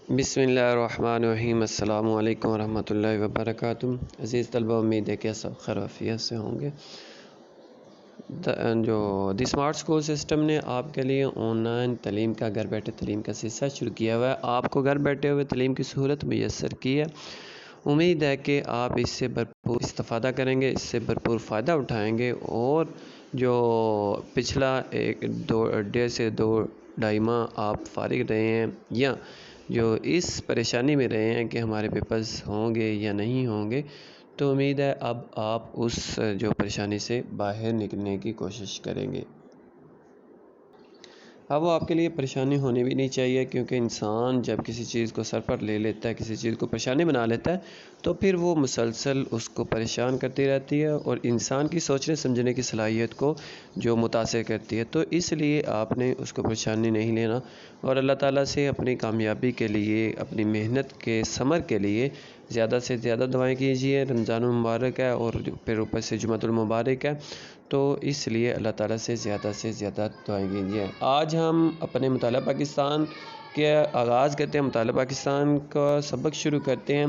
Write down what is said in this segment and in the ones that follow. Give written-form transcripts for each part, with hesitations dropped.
بسم اللہ الرحمن الرحیم۔ السلام علیکم ورحمۃ اللہ وبرکاتہ۔ عزیز طلبہ، امید ہے کہ سب خیر وعافیت سے ہوں گے۔ دی اسمارٹ اسکول سسٹم نے آپ کے لیے آن لائن تعلیم کا، گھر بیٹھے تعلیم کا سلسلہ شروع کیا ہوا ہے۔ آپ کو گھر بیٹھے ہوئے تعلیم کی سہولت میسر کی ہے۔ امید ہے کہ آپ اس سے بھرپور استفادہ کریں گے، اس سے بھرپور فائدہ اٹھائیں گے، اور جو پچھلا 1.5 ماہ آپ فارغ رہے ہیں یا جو اس پریشانی میں رہے ہیں کہ ہمارے پیپرز ہوں گے یا نہیں ہوں گے، تو امید ہے اب آپ اس جو پریشانی سے باہر نکلنے کی کوشش کریں گے۔ اب وہ آپ کے لیے پریشانی ہونی بھی نہیں چاہیے، کیونکہ انسان جب کسی چیز کو سر پر لے لیتا ہے، کسی چیز کو پریشانی بنا لیتا ہے، تو پھر وہ مسلسل اس کو پریشان کرتی رہتی ہے اور انسان کی سوچنے سمجھنے کی صلاحیت کو جو متاثر کرتی ہے۔ تو اس لیے آپ نے اس کو پریشانی نہیں لینا، اور اللہ تعالیٰ سے اپنی کامیابی کے لیے، اپنی محنت کے ثمر کے لیے زیادہ سے زیادہ دعائیں کیجیے۔ رمضان المبارک ہے اور پھر اوپر سے جمعۃ المبارک ہے، تو اس لیے اللہ تعالیٰ سے زیادہ دعائیں کیجیے۔ آج ہم اپنے مطالعہ پاکستان کے آغاز کرتے ہیں، مطالعہ پاکستان کا سبق شروع کرتے ہیں۔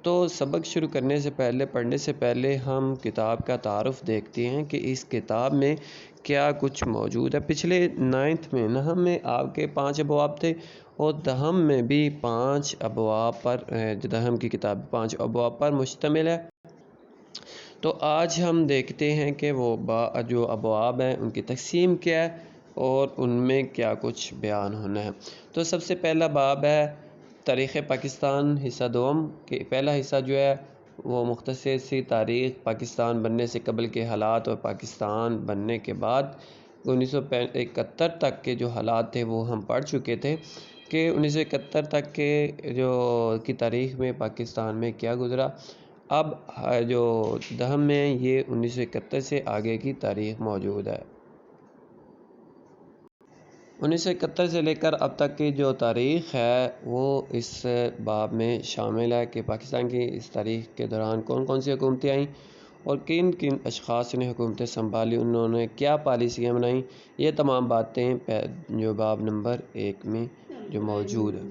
تو سبق شروع کرنے سے پہلے، پڑھنے سے پہلے ہم کتاب کا تعارف دیکھتے ہیں کہ اس کتاب میں کیا کچھ موجود ہے۔ پچھلے 9th میں، نہم میں آپ کے 5 ابواب تھے، اور دہم میں بھی 5 ابواب پر، دہم کی کتاب 5 ابواب پر مشتمل ہے۔ تو آج ہم دیکھتے ہیں کہ وہ جو ابواب ہیں ان کی تقسیم کیا ہے اور ان میں کیا کچھ بیان ہونا ہے۔ تو سب سے پہلا باب ہے تاریخ پاکستان، حصہ دوم، کہ پہلا حصہ جو ہے وہ مختصر سی تاریخ پاکستان بننے سے قبل کے حالات اور پاکستان بننے کے بعد 1971 تک کے جو حالات تھے وہ ہم پڑھ چکے تھے، کہ 1971 تک کے کی تاریخ میں پاکستان میں کیا گزرا۔ اب جو دہم میں یہ 1971 سے آگے کی تاریخ موجود ہے۔ 1971 سے لے کر اب تک کی جو تاریخ ہے وہ اس باب میں شامل ہے، کہ پاکستان کی اس تاریخ کے دوران کون کون سی حکومتیں آئیں اور کن کن اشخاص نے حکومتیں سنبھالی، انہوں نے کیا پالیسیاں بنائیں۔ یہ تمام باتیں جو باب نمبر 1 میں جو موجود ہے۔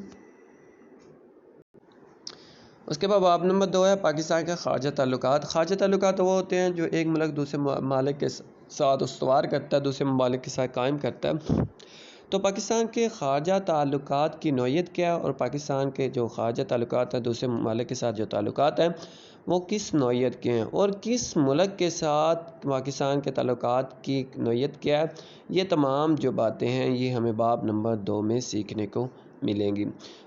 اس کے بعد باب نمبر 2 ہے پاکستان کے خارجہ تعلقات۔ خارجہ تعلقات وہ ہوتے ہیں جو ایک ملک دوسرے ممالک کے ساتھ استوار کرتا ہے، دوسرے ممالک کے ساتھ قائم کرتا ہے۔ تو پاکستان کے خارجہ تعلقات کی نوعیت کیا ہے، اور پاکستان کے جو خارجہ تعلقات ہیں، دوسرے ممالک کے ساتھ جو تعلقات ہیں، وہ کس نوعیت کے ہیں، اور کس ملک کے ساتھ پاکستان کے تعلقات کی نوعیت کیا ہے، یہ تمام جو باتیں ہیں یہ ہمیں باب نمبر 2 میں سیکھنے کو ملیں گی۔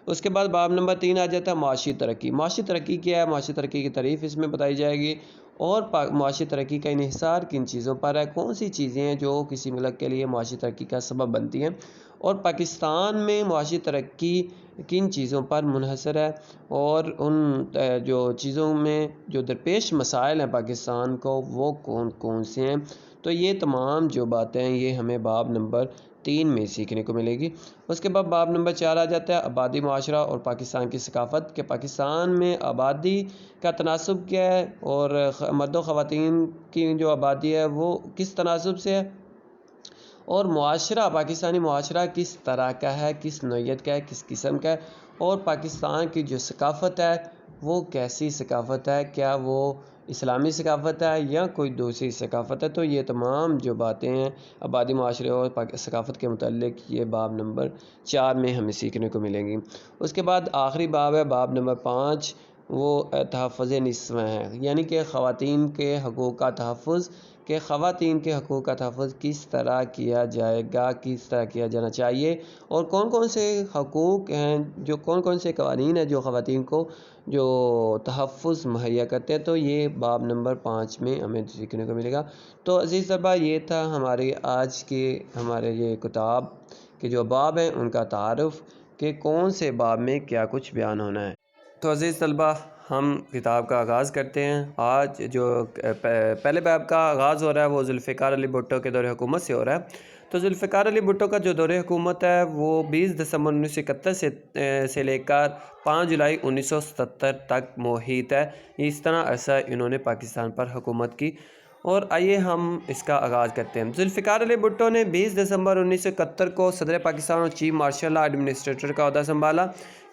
اس کے بعد باب نمبر 3 آ جاتا ہے معاشی ترقی۔ معاشی ترقی کیا ہے، معاشی ترقی کی تعریف اس میں بتائی جائے گی، اور معاشی ترقی کا انحصار کن چیزوں پر ہے، کون سی چیزیں ہیں جو کسی ملک کے لیے معاشی ترقی کا سبب بنتی ہیں، اور پاکستان میں معاشی ترقی کن چیزوں پر منحصر ہے، اور ان جو چیزوں میں جو درپیش مسائل ہیں پاکستان کو وہ کون کون سے ہیں۔ تو یہ تمام جو باتیں ہیں یہ ہمیں باب نمبر 3 میں سیکھنے کو ملے گی۔ اس کے بعد باب نمبر 4 آ جاتا ہے آبادی معاشرہ اور پاکستان کی ثقافت، کہ پاکستان میں آبادی کا تناسب کیا ہے، اور مرد و خواتین کی جو آبادی ہے وہ کس تناسب سے ہے، اور معاشرہ، پاکستانی معاشرہ کس طرح کا ہے، کس نوعیت کا ہے، کس قسم کا ہے، اور پاکستان کی جو ثقافت ہے وہ کیسی ثقافت ہے، کیا وہ اسلامی ثقافت ہے یا کوئی دوسری ثقافت ہے۔ تو یہ تمام جو باتیں ہیں آبادی معاشرے اور ثقافت کے متعلق یہ باب نمبر 4 میں ہمیں سیکھنے کو ملیں گی۔ اس کے بعد آخری باب ہے باب نمبر 5، وہ تحفظ نسواں ہے، یعنی کہ خواتین کے حقوق کا تحفظ، کہ خواتین کے حقوق کا تحفظ کس طرح کیا جائے گا، کس طرح کیا جانا چاہیے، اور کون کون سے حقوق ہیں، جو کون کون سے قوانین ہیں جو خواتین کو جو تحفظ مہیا کرتے ہیں۔ تو یہ باب نمبر 5 میں ہمیں سیکھنے کو ملے گا۔ تو عزیز طلبہ، یہ تھا ہمارے آج کے یہ کتاب کے جو باب ہیں ان کا تعارف، کہ کون سے باب میں کیا کچھ بیان ہونا ہے۔ تو عزیز طلبہ، ہم کتاب کا آغاز کرتے ہیں۔ آج جو پہلے باب کا آغاز ہو رہا ہے وہ ذوالفقار علی بھٹو کے دور حکومت سے ہو رہا ہے۔ تو ذوالفقار علی بھٹو کا جو دور حکومت ہے وہ 20 دسمبر 1971 سے لے کر 5 جولائی 1977 تک محیط ہے۔ اس طرح عرصہ انہوں نے پاکستان پر حکومت کی، اور آئیے ہم اس کا آغاز کرتے ہیں۔ ذوالفقار علی بھٹو نے 20 دسمبر 1971 کو صدر پاکستان اور چیف مارشل لاء ایڈمنسٹریٹر کا عہدہ سنبھالا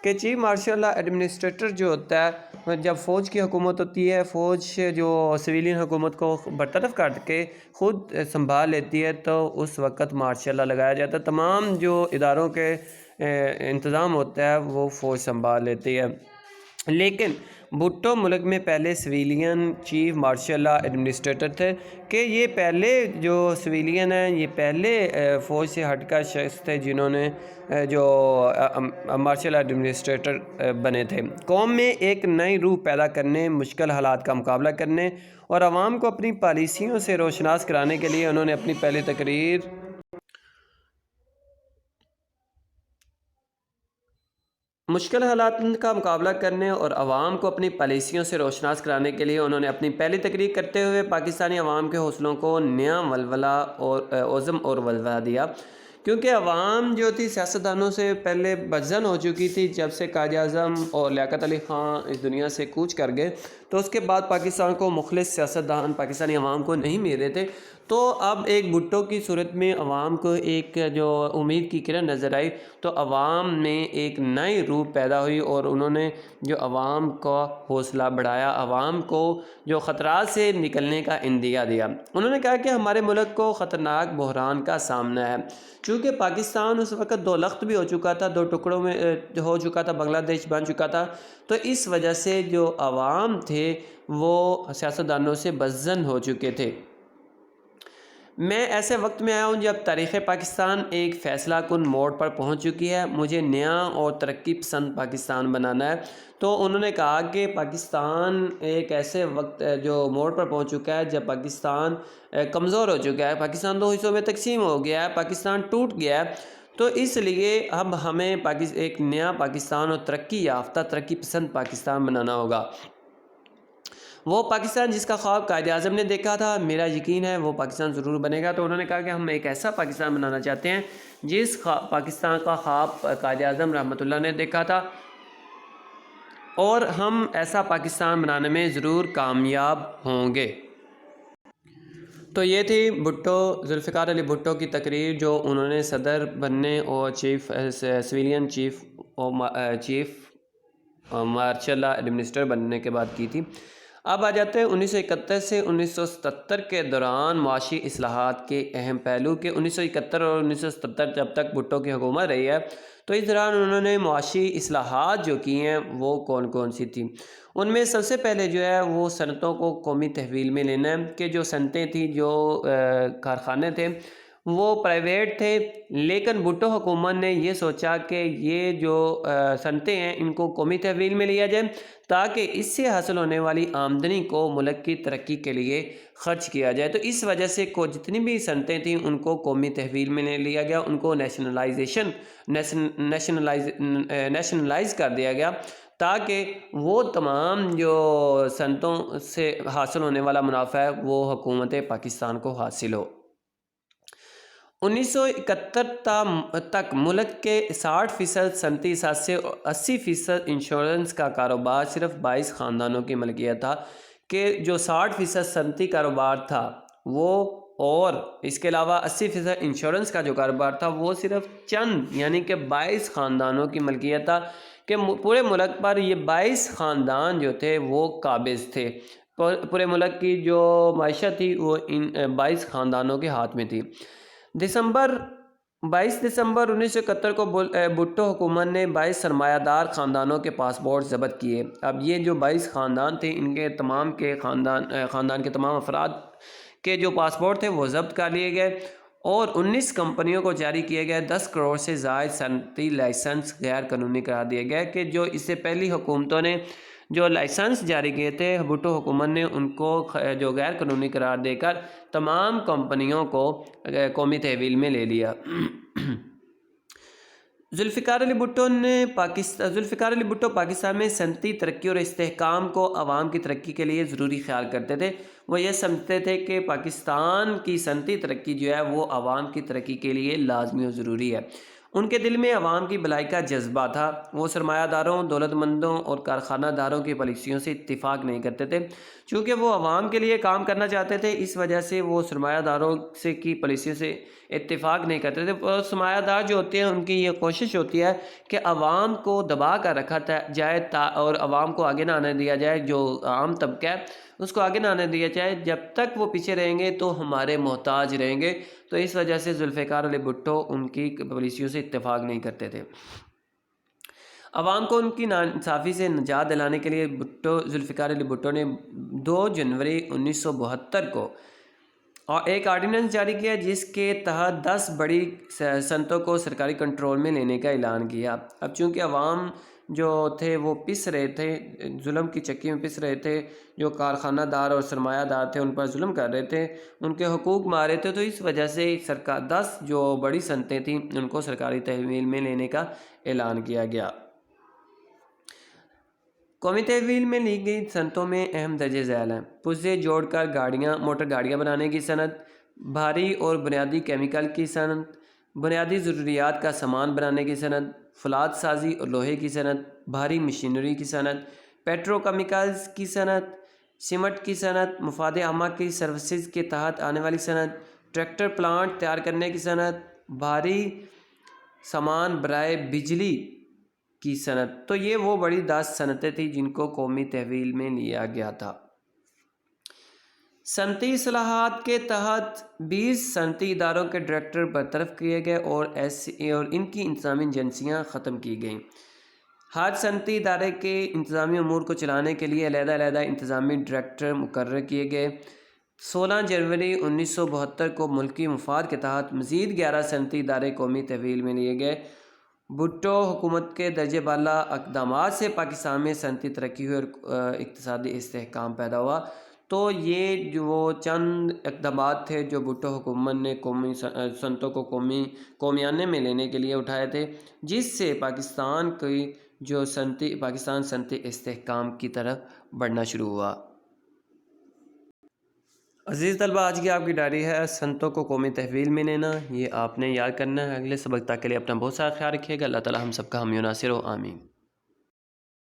کہ چیف مارشل لاء ایڈمنسٹریٹر جو ہوتا ہے جب فوج کی حکومت ہوتی ہے، فوج جو سویلین حکومت کو برطرف کر کے خود سنبھال لیتی ہے، تو اس وقت مارشل لاء لگایا جاتا ہے۔ تمام جو اداروں کے انتظام ہوتا ہے وہ فوج سنبھال لیتی ہے۔ لیکن بھٹو ملک میں پہلے civilian chief marshal law administrator تھے کہ یہ پہلے جو سویلین ہیں یہ پہلے فوج سے ہٹ کر شخص تھے جنہوں نے جو مارشل لاء ایڈمنسٹریٹر بنے تھے۔ قوم میں ایک نئی روح پیدا کرنے، مشکل حالات کا مقابلہ کرنے اور عوام کو اپنی پالیسیوں سے روشناس کرانے کے لیے انہوں نے اپنی پہلی تقریر مشکل حالات کا مقابلہ کرنے اور عوام کو اپنی پالیسیوں سے روشناس کرانے کے لیے انہوں نے اپنی پہلی تقریر کرتے ہوئے پاکستانی عوام کے حوصلوں کو نیا ولولہ اور عزم اور ولولہ دیا، کیونکہ عوام جو تھی سیاستدانوں سے پہلے بدظن ہو چکی تھی۔ جب سے قائد اعظم اور لیاقت علی خان اس دنیا سے کوچ کر گئے تو اس کے بعد پاکستان کو مخلص سیاستدان پاکستانی عوام کو نہیں مل رہے تھے، تو اب ایک بھٹو کی صورت میں عوام کو ایک جو امید کی کرن نظر آئی، تو عوام میں ایک نئی روح پیدا ہوئی اور انہوں نے جو عوام کا حوصلہ بڑھایا، عوام کو جو خطرات سے نکلنے کا اندیا دیا۔ انہوں نے کہا کہ ہمارے ملک کو خطرناک بحران کا سامنا ہے، چونکہ پاکستان اس وقت دو لخت بھی ہو چکا تھا، دو ٹکڑوں میں ہو چکا تھا، بنگلہ دیش بن چکا تھا، تو اس وجہ سے جو عوام تھے وہ سیاستدانوں سے بدظن ہو چکے تھے۔ میں ایسے وقت میں آیا ہوں جب تاریخ پاکستان ایک فیصلہ کن موڑ پر پہنچ چکی ہے، مجھے نیا اور ترقی پسند پاکستان بنانا ہے۔ تو انہوں نے کہا کہ پاکستان ایک ایسے وقت جو موڑ پر پہنچ چکا ہے جب پاکستان کمزور ہو چکا ہے، پاکستان دو حصوں میں تقسیم ہو گیا ہے، پاکستان ٹوٹ گیا ہے، تو اس لیے اب ہمیں ایک نیا پاکستان اور ترقی یافتہ ترقی پسند پاکستان بنانا ہوگا۔ وہ پاکستان جس کا خواب قائد اعظم نے دیکھا تھا، میرا یقین ہے وہ پاکستان ضرور بنے گا۔ تو انہوں نے کہا کہ ہم ایک ایسا پاکستان بنانا چاہتے ہیں جس پاکستان کا خواب قائد اعظم رحمۃ اللہ نے دیکھا تھا، اور ہم ایسا پاکستان بنانے میں ضرور کامیاب ہوں گے۔ تو یہ تھی ذوالفقار علی بھٹو کی تقریر جو انہوں نے صدر بننے اور civilian chief marshal law administrator بننے کے بعد کی تھی۔ اب آ جاتے ہیں 1971 سے 1977 کے دوران معاشی اصلاحات کے اہم پہلو کے۔ 1971 اور 1977 جب تک بھٹو کی حکومت رہی ہے تو اس دوران انہوں نے معاشی اصلاحات جو کی ہیں وہ کون کون سی تھیں؟ ان میں سب سے پہلے جو ہے وہ صنعتوں کو قومی تحویل میں لینا ہے، کہ جو صنعتیں تھیں، جو کارخانے تھے وہ پرائیویٹ تھے، لیکن بھٹو حکومت نے یہ سوچا کہ یہ جو صنعتیں ہیں ان کو قومی تحویل میں لیا جائے تاکہ اس سے حاصل ہونے والی آمدنی کو ملک کی ترقی کے لیے خرچ کیا جائے۔ تو اس وجہ سے جتنی بھی صنعتیں تھیں ان کو قومی تحویل میں لے لیا گیا، ان کو نیشنلائز کر دیا گیا تاکہ وہ تمام جو صنعتوں سے حاصل ہونے والا منافع ہے وہ حکومت پاکستان کو حاصل ہو۔ 1971 تک ملک کے 60% صنعتی اثاثے اور 80% انشورنس کا کاروبار صرف 22 خاندانوں کی ملکیت تھا، کہ جو 60% صنعتی کاروبار تھا وہ، اور اس کے علاوہ 80% انشورنس کا جو کاروبار تھا وہ صرف چند یعنی کہ 22 خاندانوں کی ملکیت تھا، کہ پورے ملک پر یہ 22 خاندان جو تھے وہ قابض تھے۔ پورے ملک کی جو معیشت تھی وہ ان 22 خاندانوں کے ہاتھ میں تھی۔ 22 دسمبر 1971 کو بھٹو حکومت نے 22 سرمایہ دار خاندانوں کے پاسپورٹ ضبط کیے۔ اب یہ جو 22 خاندان تھے ان کے تمام کے خاندان کے تمام افراد کے جو پاسپورٹ تھے وہ ضبط کر لیے گئے اور 19 کمپنیوں کو جاری کیے گئے 10 کروڑ سے زائد صنعتی لائسنس غیر قانونی قرار دیے گئے، کہ جو اس سے پہلی حکومتوں نے جو لائسنس جاری کیے تھے بھٹو حکومت نے ان کو جو غیر قانونی قرار دے کر تمام کمپنیوں کو قومی تحویل میں لے لیا۔ ذوالفقار علی بھٹو پاکستان میں صنعتی ترقی اور استحکام کو عوام کی ترقی کے لیے ضروری خیال کرتے تھے۔ وہ یہ سمجھتے تھے کہ پاکستان کی صنعتی ترقی جو ہے وہ عوام کی ترقی کے لیے لازمی و ضروری ہے۔ ان کے دل میں عوام کی بھلائی کا جذبہ تھا۔ وہ سرمایہ داروں، دولت مندوں اور کارخانہ داروں کی پالیسیوں سے اتفاق نہیں کرتے تھے۔ چونکہ وہ عوام کے لیے کام کرنا چاہتے تھے، اس وجہ سے وہ سرمایہ داروں سے کی پالیسیوں سے اتفاق نہیں کرتے تھے۔ اور سرمایہ دار جو ہوتے ہیں ان کی یہ کوشش ہوتی ہے کہ عوام کو دبا کر رکھا جائے اور عوام کو آگے نہ آنے دیا جائے، جو عام طبقہ ہے اس کو آگے نہ آنے دیا جائے۔ جب تک وہ پیچھے رہیں گے تو ہمارے محتاج رہیں گے۔ تو اس وجہ سے ذوالفقار علی بھٹو ان کی پالیسیوں سے اتفاق نہیں کرتے تھے۔ عوام کو ان کی ناانصافی سے نجات دلانے کے لیے ذوالفقار علی بھٹو نے 2 جنوری 1972 کو ایک آرڈیننس جاری کیا، جس کے تحت 10 بڑی صنعتوں کو سرکاری کنٹرول میں لینے کا اعلان کیا۔ اب چونکہ عوام جو تھے وہ پس رہے تھے، ظلم کی چکی میں پس رہے تھے، جو کارخانہ دار اور سرمایہ دار تھے ان پر ظلم کر رہے تھے، ان کے حقوق مارے تھے، تو اس وجہ سے 10 جو بڑی صنعتیں تھیں ان کو سرکاری تحویل میں لینے کا اعلان کیا گیا۔ قومی تحویل میں لی گئی صنعتوں میں اہم درج ذیل ہیں: پرزے جوڑ کر موٹر گاڑیاں بنانے کی صنعت، بھاری اور بنیادی کیمیکل کی صنعت، بنیادی ضروریات کا سامان بنانے کی صنعت، فولاد سازی اور لوہے کی صنعت، بھاری مشینری کی صنعت، پیٹرو کیمیکلز کی صنعت، سیمنٹ کی صنعت، مفاد عامہ کی سروسز کے تحت آنے والی صنعت، ٹریکٹر پلانٹ تیار کرنے کی صنعت، بھاری سامان برائے بجلی کی صنعت۔ تو یہ وہ بڑی 10 صنعتیں تھیں جن کو قومی تحویل میں لیا گیا تھا۔ صنعتی اصلاحات کے تحت 20 صنعتی اداروں کے ڈائریکٹر برطرف کیے گئے اور ان کی انتظامی ایجنسیاں ختم کی گئیں۔ ہر صنعتی ادارے کے انتظامی امور کو چلانے کے لیے علیحدہ انتظامی ڈائریکٹر مقرر کیے گئے۔ 16 جنوری 1972 کو ملکی مفاد کے تحت مزید 11 صنعتی ادارے قومی تحویل میں لیے گئے۔ بھٹو حکومت کے درجہ بالا اقدامات سے پاکستان میں صنعتی ترقی ہوئی اور اقتصادی استحکام پیدا ہوا۔ تو یہ جو چند اقدامات تھے جو بھٹو حکومت نے قومی صنعتوں کو قومیانے میں لینے کے لیے اٹھائے تھے، جس سے پاکستان صنعتی استحکام کی طرف بڑھنا شروع ہوا۔ عزیز طلبہ، آج کی آپ کی ڈائری ہے صنعتوں کو قومی تحویل میں لینا۔ یہ آپ نے یاد کرنا ہے۔ اگلے سبق تک کے لیے اپنا بہت سارا خیال رکھیے گا۔ اللہ تعالی ہم سب کا حامی و ناصر ہو، آمین۔